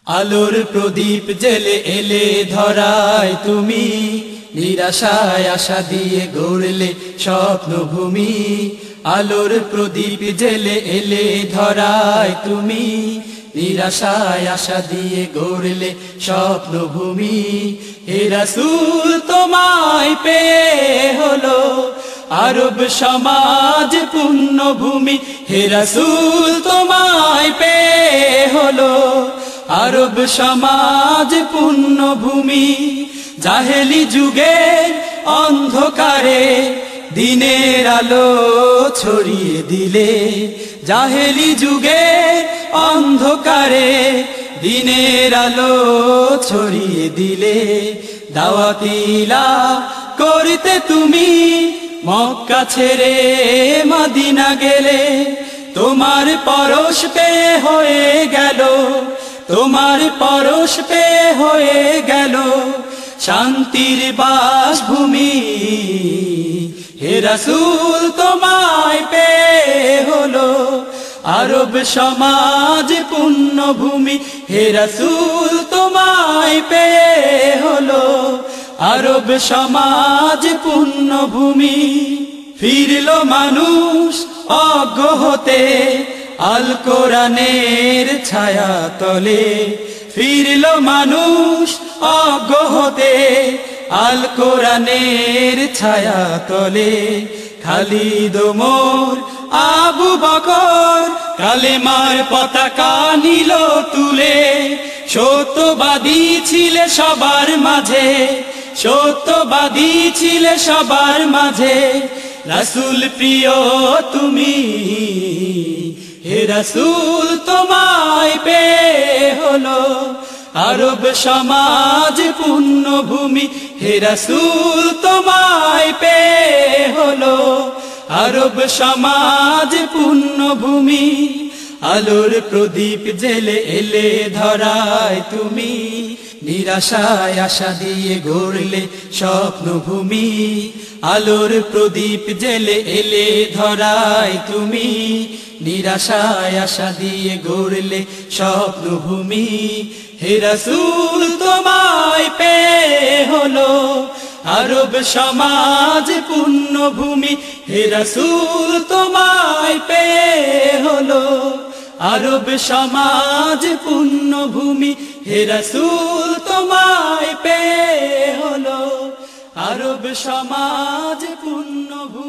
আলোর প্রদীপ জেলে এলে ধরায় তুমি, নিরাশায় আশা দিয়ে গড়লে স্বপ্নভূমি। আলোর প্রদীপ জেলে এলে ধরায় তুমি, নিরাশায় আশা দিয়ে গড়লে স্বপ্নভূমি। হে রাসূল তোমায় পেয়ে হলো আরব সমাজ পুণ্যভূমি। হে রাসূল তোমায় পেয়ে হলো আরব সমাজ পুণ্যভূমি। জাহেলি যুগের অন্ধকারে দিনের আলো ছড়িয়ে দিলে, জাহেলি যুগের অন্ধকারে দিনের আলো ছড়িয়ে দিলে। দাওয়াতিলা করতে তুমি মক্কা ছেড়ে মদিনা গেলে, তোমার পরশ পেয়ে হয়ে গেল, তোমার পরশ পেয়ে হয়ে গেল শান্তির বাসভূমি। হে রাসূল তোমায় পেয়ে হলো আরব সমাজ পুণ্যভূমি। হে রাসূল তোমায় পেয়ে হলো আরব সমাজ পুণ্যভূমি। ফিরলো মানুষ অজ্ঞ হতে আল কোরআনের ছায়া তলে, ফিরলো মানুষ অজ্ঞ হতে আল কোরআনের ছায়া তলে। খালিদ ওমর আবু বকর কালেমার পতাকা নিল তুলে, সত্যবাদী ছিলে সবার মাঝে, সত্যবাদী ছিলে সবার মাঝে রাসূল প্রিয় তুমি। হে রাসূল তোমায় পেয়ে হলো আরব সমাজ পুণ্যভূমি। হে রাসূল তোমায় পেয়ে হলো আরব সমাজ পুণ্যভূমি। আলোর প্রদীপ জেলে এলে ধরায় তুমি, নিরাশায় আশা দিয়ে গড়লে স্বপ্নভূমি। আলোর প্রদীপ জেলে এলে ধরায় তুমি, নিরাশায় আশা দিয়ে গড়লে স্বপ্নভূমি। হে রাসূল তোমায় পেয়ে হলো আরব সমাজ পুণ্যভূমি। হে রাসূল তোমায় পেয়ে হলো আরব সমাজ পুণ্যভূমি। হে রাসূল তোমায় পেয়ে হলো আরব সমাজ পুণ্যভূমি।